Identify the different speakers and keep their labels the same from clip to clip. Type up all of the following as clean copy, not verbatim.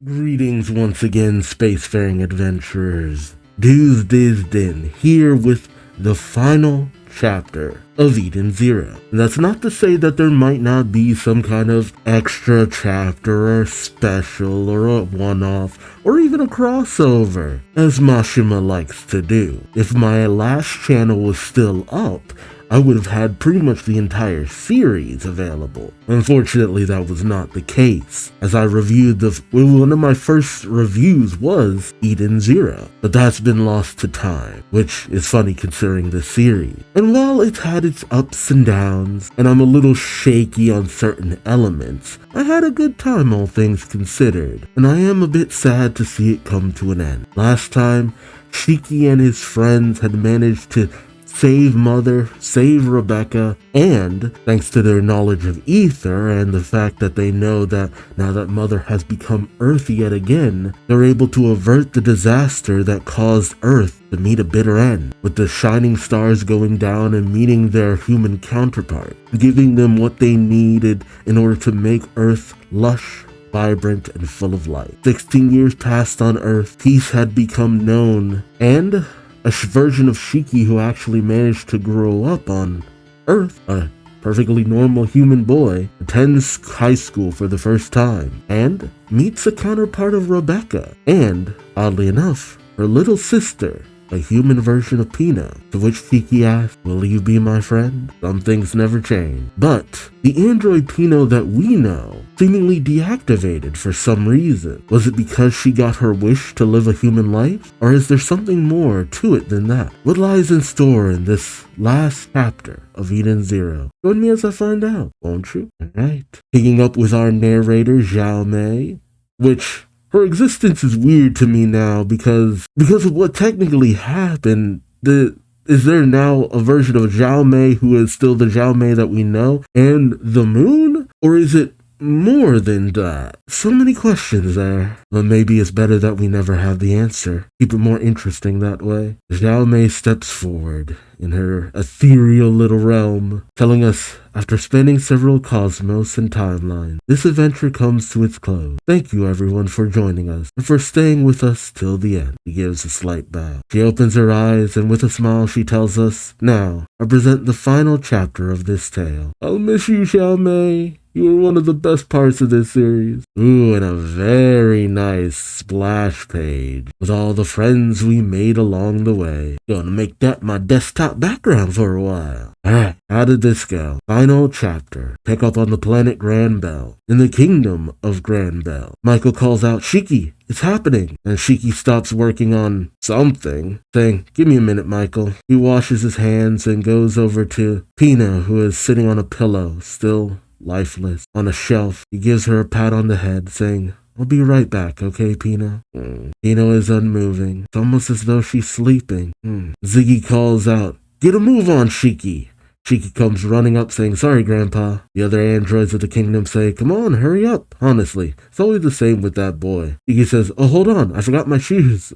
Speaker 1: Greetings once again, spacefaring adventurers. Duuz-Diz-Din here with the final chapter of Eden Zero. And that's not to say that there might not be some kind of extra chapter or special or a one-off or even a crossover, as Marshmello likes to do. If my last channel was still up, I would have had pretty much the entire series available. Unfortunately, that was not the case, as I reviewed one of my first reviews was Eden Zero, but that's been lost to time, which is funny considering the series. And while it's had its ups and downs, and I'm a little shaky on certain elements, I had a good time all things considered, and I am a bit sad to see it come to an end. Last time, Shiki and his friends had managed to save Mother, save Rebecca, and thanks to their knowledge of Ether and the fact that they know that now that Mother has become Earth yet again, they're able to avert the disaster that caused Earth to meet a bitter end, with the shining stars going down and meeting their human counterpart, giving them what they needed in order to make Earth lush, vibrant, and full of life. 16 years passed on Earth, peace had become known, and a version of Shiki who actually managed to grow up on Earth, a perfectly normal human boy, attends high school for the first time and meets a counterpart of Rebecca and, oddly enough, her little sister, a human version of Pino, to which Shiki asks, "Will you be my friend?" Some things never change. But the android Pino that we know seemingly deactivated for some reason. Was it because she got her wish to live a human life? Or is there something more to it than that? What lies in store in this last chapter of Eden Zero? Join me as I find out, won't you? Alright. Picking up with our narrator, Zhao Mei, which her existence is weird to me now because of what technically happened. Is there now a version of Zhao Mei who is still the Zhao Mei that we know and the moon? Or is it more than that? So many questions there. But maybe it's better that we never have the answer. Keep it more interesting that way. Zhao Mei steps forward in her ethereal little realm, telling us, after spanning several cosmos and timelines, this adventure comes to its close. Thank you everyone for joining us and for staying with us till the end. She gives a slight bow. She opens her eyes and with a smile she tells us, "Now, I present the final chapter of this tale. I'll miss you, Zhao Mei. You were one of the best parts of this series." Ooh, and a very nice splash page with all the friends we made along the way. Gonna make that my desktop background for a while. Alright, how did this go? Final chapter. Pick up on the planet Grand Bell. In the kingdom of Grand Bell, Michael calls out, "Shiki, it's happening." And Shiki stops working on something, saying, "Give me a minute, Michael." He washes his hands and goes over to Pina, who is sitting on a pillow, still lifeless, on a shelf. He gives her a pat on the head, saying, "I'll be right back, okay, Pino?" Pino is unmoving. It's almost as though she's sleeping. Ziggy calls out, "Get a move on, Shiki." Shiki comes running up saying, "Sorry, Grandpa." The other androids of the kingdom say, "Come on, hurry up." Honestly, it's always the same with that boy. Shiki says, "Oh, hold on, I forgot my shoes."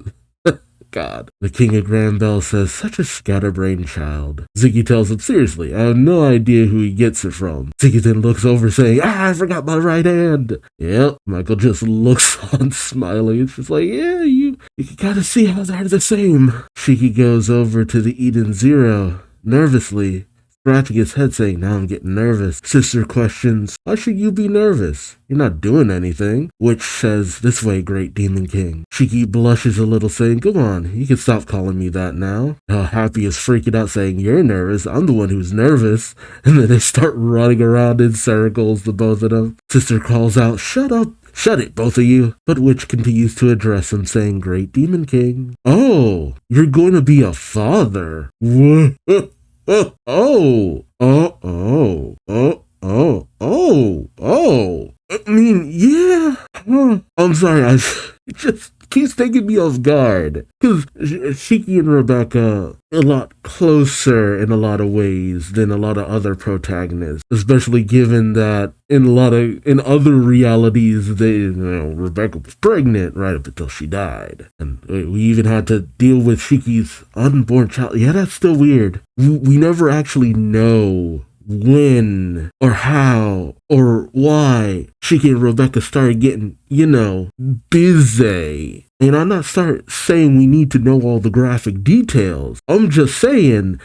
Speaker 1: God. The king of Grand Bell says, "Such a scatterbrained child." Ziggy tells him, "Seriously, I have no idea who he gets it from." Ziggy then looks over saying, "I forgot my right hand." Yep, Michael just looks on smiling. It's just like, yeah, you can kind of see how they're the same. Shiki goes over to the Eden Zero, nervously scratching his head saying, "Now I'm getting nervous." Sister questions, "Why should you be nervous? You're not doing anything." Witch says, "This way, great demon king." Shiki blushes a little saying, "Come on, you can stop calling me that now." Happy is freaking out saying, "You're nervous, I'm the one who's nervous." And then they start running around in circles, the both of them. Sister calls out, "Shut up. Shut it, both of you." But Witch continues to address him saying, "Great demon king." "Oh, you're going to be a father." What? I mean, yeah. I'm sorry, I just keeps taking me off guard. Because Shiki and Rebecca a lot closer in a lot of ways than a lot of other protagonists. Especially given that in other realities, Rebecca was pregnant right up until she died. And we even had to deal with Shiki's unborn child. Yeah, that's still weird. We never actually know when or how or why Shiki and Rebecca started getting, busy. And I'm not saying we need to know all the graphic details. I'm just saying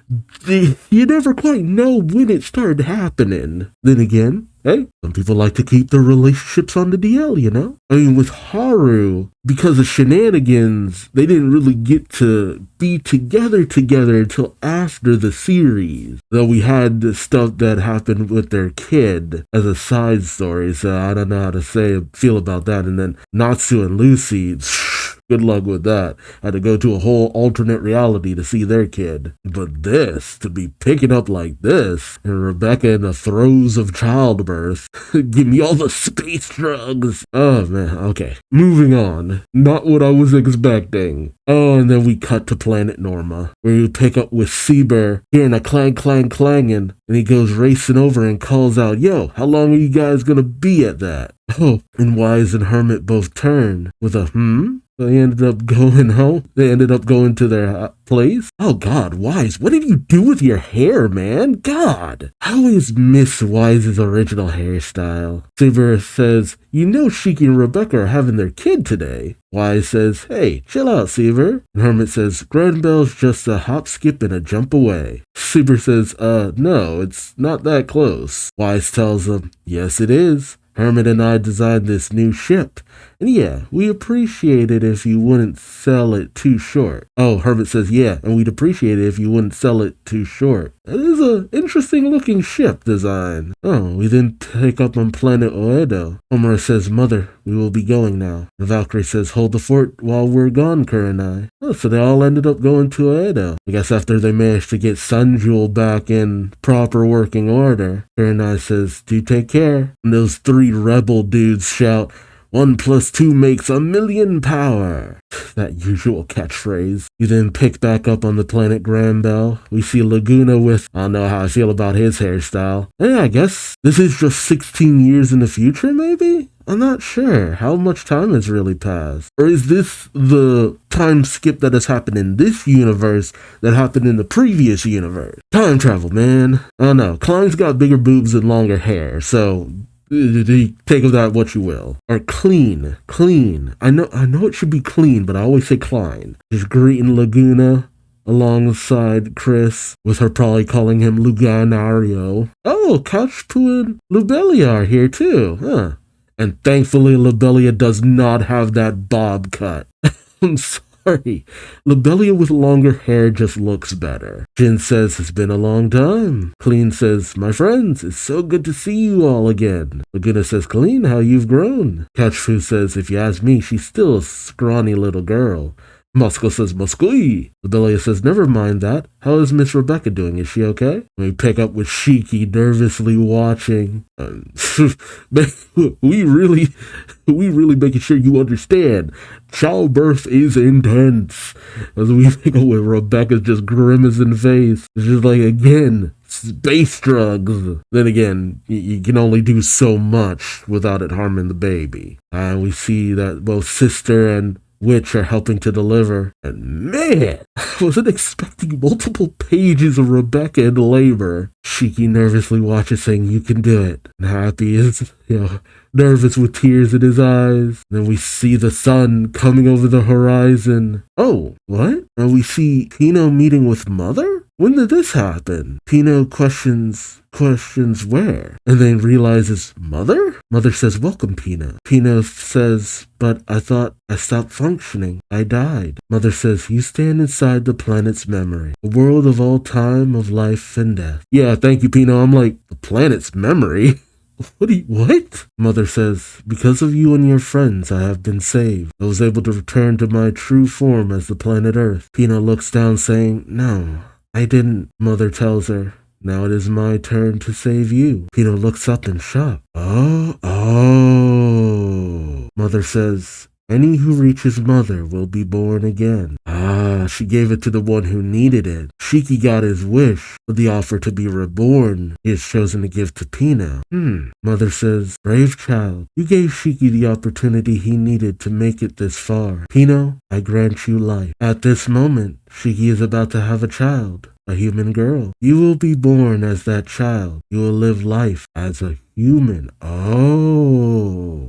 Speaker 1: you never quite know when it started happening. Then again, hey, some people like to keep their relationships on the DL, I mean, with Haru, because of shenanigans, they didn't really get to be together until after the series. Though we had the stuff that happened with their kid as a side story, so I don't know how to feel about that. And then Natsu and Lucy, good luck with that. Had to go to a whole alternate reality to see their kid. But this, to be picking up like this, and Rebecca in the throes of childbirth, give me all the space drugs. Oh man, okay. Moving on. Not what I was expecting. Oh, and then we cut to Planet Norma, where we pick up with Seaber hearing a clanging, and he goes racing over and calls out, "Yo, how long are you guys gonna be at that?" Oh, and Wise and Hermit both turn with a They ended up going home. They ended up going to their place. Oh God, Wise, what did you do with your hair, man? God, I always miss Wise's original hairstyle. Saber says, Shiki and Rebecca are having their kid today. Wise says, hey, chill out, Seaver. And Hermit says, Granbell's just a hop, skip, and a jump away. Seaver says, no, it's not that close. Wise tells him, yes, it is. Hermit and I designed this new ship. And yeah, we appreciate it if you wouldn't sell it too short. Oh, Hermit says, yeah, and we'd appreciate it if you wouldn't sell it too short. It is an interesting looking ship design. Oh, we then take up on planet Oedo. Homura says, Mother, we will be going now. And Valkyrie says, hold the fort while we're gone, Kurenai. Oh, so they all ended up going to Oedo. I guess after they managed to get Sun Jewel back in proper working order. Kurenai says, do take care. And those three rebel dudes shout, 1 + 2 makes 1,000,000 power. That usual catchphrase. You then pick back up on the planet Granbell. We see Laguna with, I don't know how I feel about his hairstyle. Yeah, I guess this is just 16 years in the future, maybe? I'm not sure how much time has really passed. Or is this the time skip that has happened in this universe that happened in the previous universe? Time travel, man. I don't know. Klein's got bigger boobs and longer hair, so take of that what you will. Or clean. I know it should be clean, but I always say Klein. Just greeting Laguna alongside Chris, with her probably calling him Luganario. Oh, Couchpoo and Lubelia are here too, huh? And thankfully Lubelia does not have that bob cut. I'm sorry. Lubelia with longer hair just looks better. Jin says, it's been a long time. Clean says, my friends, it's so good to see you all again. Laguna says, Clean, how you've grown. Couchpoo says, if you ask me, she's still a scrawny little girl. Moscow says, Moscui. Lubelia says, never mind that. How is Miss Rebecca doing? Is she okay? We pick up with Shiki nervously watching. We really making sure you understand. Childbirth is intense. As we pick up with Rebecca's just grimacing face. It's just like, again, space drugs. Then again, you can only do so much without it harming the baby. And we see that both sister and Witch are helping to deliver. And man, I wasn't expecting multiple pages of Rebecca in labor. Shiki nervously watches, saying, you can do it. And Happy is, nervous with tears in his eyes. Then we see the sun coming over the horizon. Oh, what? And we see Pino meeting with Mother? When did this happen? Pino questions where? And then realizes, Mother? Mother says, welcome, Pino. Pino says, but I thought I stopped functioning. I died. Mother says, you stand inside the planet's memory. A world of all time, of life and death. Yeah, thank you, Pino. I'm like, the planet's memory? What? Mother says, because of you and your friends, I have been saved. I was able to return to my true form as the planet Earth. Pino looks down, saying, no, I didn't. Mother tells her, now it is my turn to save you. Pino looks up in shock. Oh. Mother says, any who reaches Mother will be born again. Ah, she gave it to the one who needed it. Shiki got his wish, but the offer to be reborn he has chosen to give to Pino. Mother says, brave child, you gave Shiki the opportunity he needed to make it this far. Pino, I grant you life. At this moment, Shiki is about to have a child, a human girl. You will be born as that child. You will live life as a human. Oh.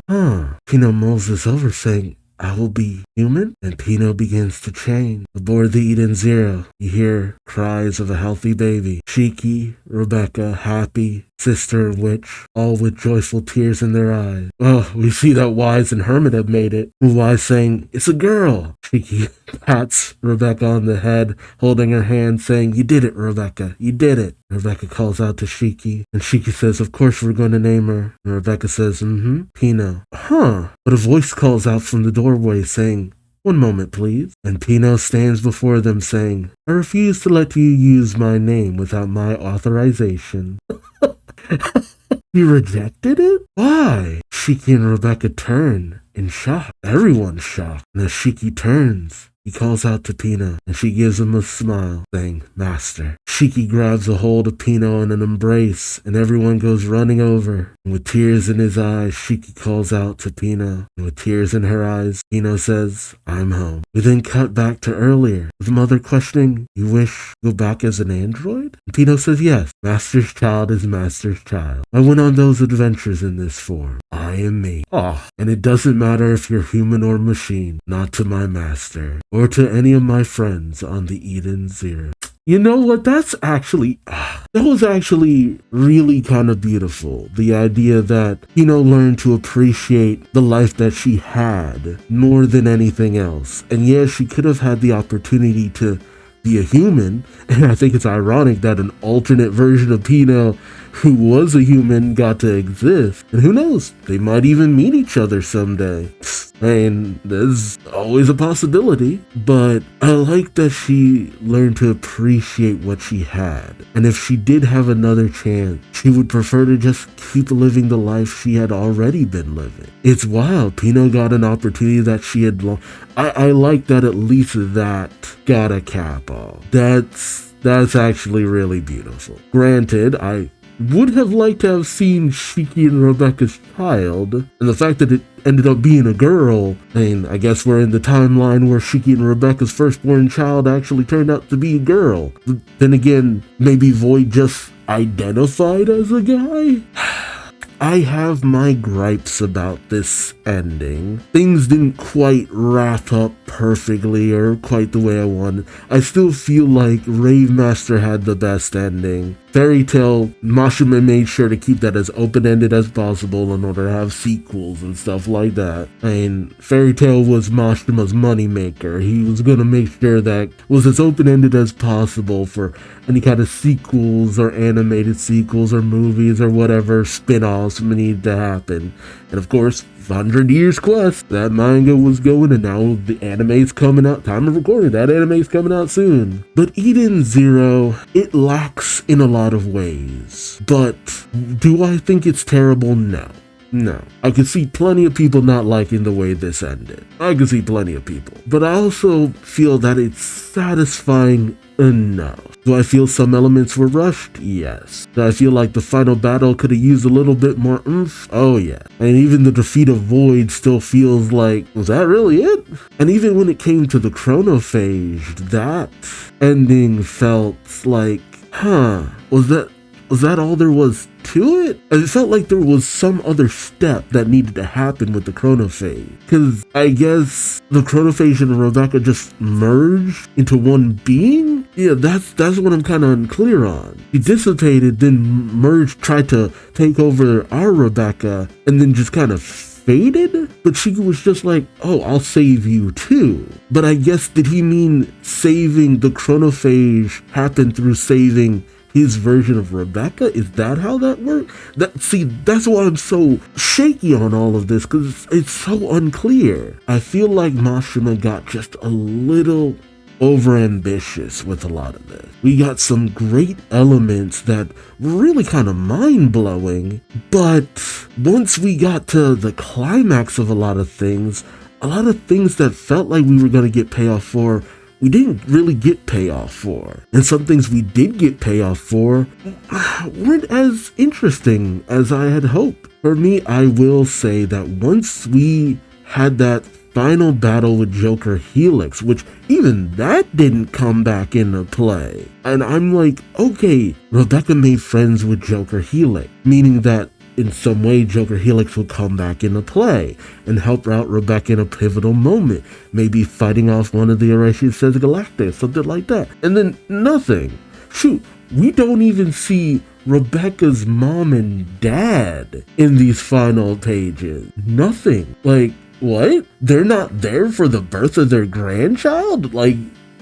Speaker 1: Pino mulls this over saying, I will be human? And Pino begins to change. Aboard the Eden Zero, you hear cries of a healthy baby. Shiki, Rebecca, happy, sister and witch, all with joyful tears in their eyes. Oh, we see that Wise and Hermit have made it. Wise saying, it's a girl. Shiki pats Rebecca on the head, holding her hand, saying, you did it, Rebecca. You did it. Rebecca calls out to Shiki, and Shiki says, of course we're going to name her. And Rebecca says, Pino. But a voice calls out from the doorway saying, one moment, please. And Pino stands before them saying, I refuse to let you use my name without my authorization. You rejected it? Why? Shiki and Rebecca turn in shock. Everyone's shocked. And as Shiki turns, he calls out to Pino, and she gives him a smile, saying, Master. Shiki grabs a hold of Pino in an embrace, and everyone goes running over. And with tears in his eyes, Shiki calls out to Pino. And with tears in her eyes, Pino says, I'm home. We then cut back to earlier, with Mother questioning, you wish to go back as an android? And Pino says, yes. Master's child is Master's child. I went on those adventures in this form. I am me. And it doesn't matter if you're human or machine, not to my master, or to any of my friends on the Eden Zero. You know what? That was actually really kind of beautiful. The idea that, learned to appreciate the life that she had more than anything else. And yeah, she could have had the opportunity to be a human. And I think it's ironic that an alternate version of Pino who was a human got to exist. And who knows, they might even meet each other someday. I mean, there's always a possibility, but I like that she learned to appreciate what she had. And if she did have another chance, she would prefer to just keep living the life she had already been living. It's wild. Pino got an opportunity that she had I like that at least that got a cap off. That's actually really beautiful. Granted, I would have liked to have seen Shiki and Rebecca's child, and the fact that it ended up being a girl, I guess we're in the timeline where Shiki and Rebecca's firstborn child actually turned out to be a girl. But then again, maybe Void just identified as a guy? I have my gripes about this ending. Things didn't quite wrap up perfectly or quite the way I wanted. I still feel like Rave Master had the best ending. Fairy Tail, Marshmello made sure to keep that as open-ended as possible in order to have sequels and stuff like that. Fairy Tail was Marshmello's moneymaker. He was going to make sure that was as open-ended as possible for any kind of sequels or animated sequels or movies or whatever spin-offs need to happen. And of course, 100 Years Quest, that manga was going, and now the anime's coming out. Time of recording, that anime's coming out soon. But Eden Zero, it lacks in a lot of ways. But do I think it's terrible? No. I could see plenty of people not liking the way this ended. I could see plenty of people. But I also feel that it's satisfying enough. Do I feel some elements were rushed? Yes. Do I feel like the final battle could have used a little bit more oomph? Oh yeah. And even the defeat of Void still feels like, was that really it? And even when it came to the chronophage, that ending felt like, was that all there was to it? It felt like there was some other step that needed to happen with the chronophage. Because I guess the chronophage and Rebecca just merged into one being? Yeah, that's what I'm kind of unclear on. He dissipated, then merged, tried to take over our Rebecca, and then just kind of faded? But she was just like, oh, I'll save you too. But I guess, did he mean saving the chronophage happened through saving his version of Rebecca? Is that how that worked? That's why I'm so shaky on all of this, because it's so unclear. I feel like Marshmello got just a little overambitious with a lot of this. We got some great elements that were really kind of mind-blowing, but once we got to the climax of a lot of things that felt like we were going to get payoff for, we didn't really get payoff for. And some things we did get payoff for weren't as interesting as I had hoped. For me, I will say that once we had that final battle with Joker Helix, which even that didn't come back into play. And I'm like, okay, Rebecca made friends with Joker Helix, meaning that in some way Joker Helix will come back into play and help out Rebecca in a pivotal moment, maybe fighting off one of the Erasures Galactus, something like that. And then nothing. Shoot, we don't even see Rebecca's mom and dad in these final pages. Nothing. Like, what? They're not there for the birth of their grandchild? Like,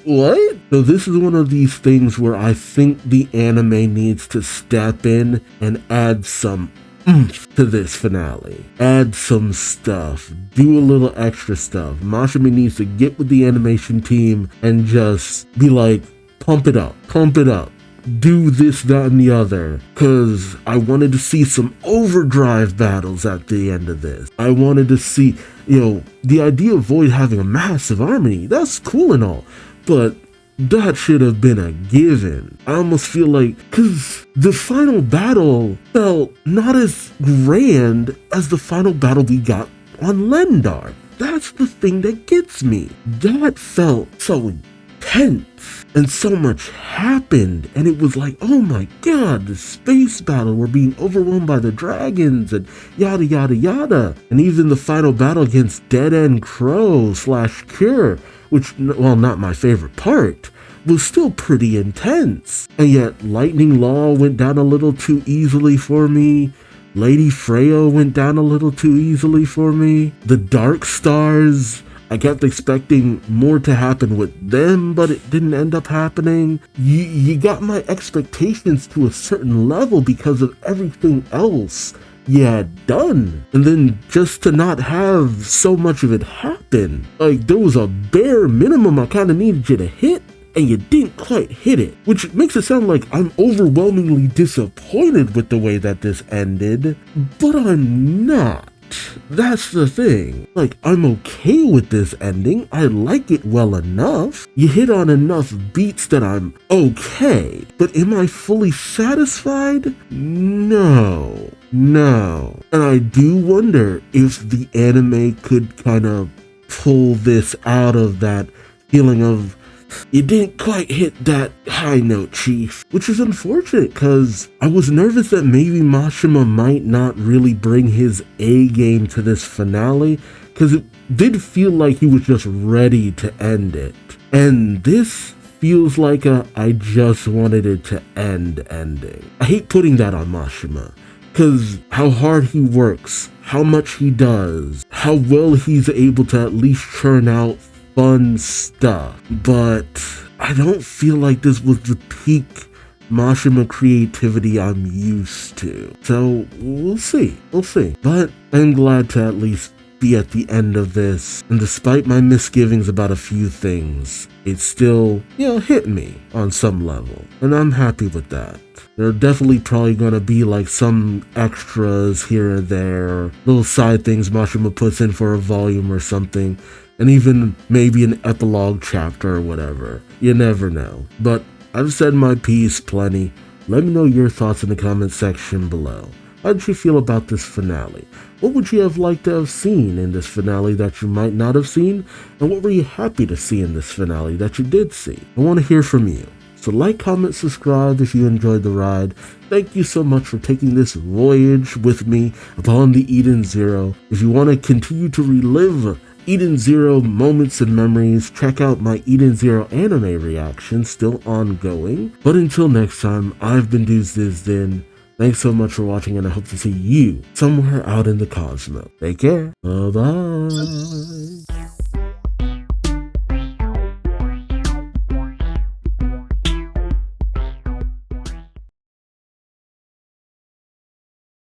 Speaker 1: what? So this is one of these things where I think the anime needs to step in and add some oomph to this finale. Add some stuff. Do a little extra stuff. Marshmello needs to get with the animation team and just be like, pump it up. Pump it up. Do this, that, and the other, because I wanted to see some overdrive battles at the end of this. I wanted to see, the idea of Void having a massive army, that's cool and all, but that should have been a given. I almost feel like, because the final battle felt not as grand as the final battle we got on Lendar. That's the thing that gets me. That felt so intense. And so much happened, and it was like, oh my god, the space battle, we're being overwhelmed by the dragons, and yada yada yada. And even the final battle against Dead End Crow / Cure, which, well, not my favorite part, was still pretty intense. And yet, Lightning Law went down a little too easily for me. Lady Freyo went down a little too easily for me. The Dark Stars, I kept expecting more to happen with them, but it didn't end up happening. You got my expectations to a certain level because of everything else you had done. And then just to not have so much of it happen. Like, there was a bare minimum I kind of needed you to hit, and you didn't quite hit it. Which makes it sound like I'm overwhelmingly disappointed with the way that this ended, but I'm not. That's the thing. Like, I'm okay with this ending. I like it well enough. You hit on enough beats that I'm okay. But am I fully satisfied? No. And I do wonder if the anime could kind of pull this out of that feeling of, you didn't quite hit that high note, Chief, which is unfortunate because I was nervous that maybe Marshmello might not really bring his A game to this finale, because it did feel like he was just ready to end it. And this feels like I just wanted it to end ending. I hate putting that on Marshmello, because how hard he works, how much he does, how well he's able to at least churn out fun stuff, but I don't feel like this was the peak Marshmello creativity I'm used to. So we'll see. But I'm glad to at least be at the end of this, and despite my misgivings about a few things, it still, hit me on some level, and I'm happy with that. There are definitely probably gonna be like some extras here and there, little side things Marshmello puts in for a volume or something, and even maybe an epilogue chapter or whatever. You never know. But I've said my piece plenty. Let me know your thoughts in the comment section below. How did you feel about this finale? What would you have liked to have seen in this finale that you might not have seen? And what were you happy to see in this finale that you did see? I want to hear from you. So like, comment, subscribe if you enjoyed the ride. Thank you so much for taking this voyage with me upon the Eden Zero. If you want to continue to relive Eden Zero moments and memories, check out my Eden Zero anime reaction, still ongoing. But until next time, I've been Duuz-Diz-Din. Thanks so much for watching, and I hope to see you somewhere out in the cosmos. Take care. Bye-bye.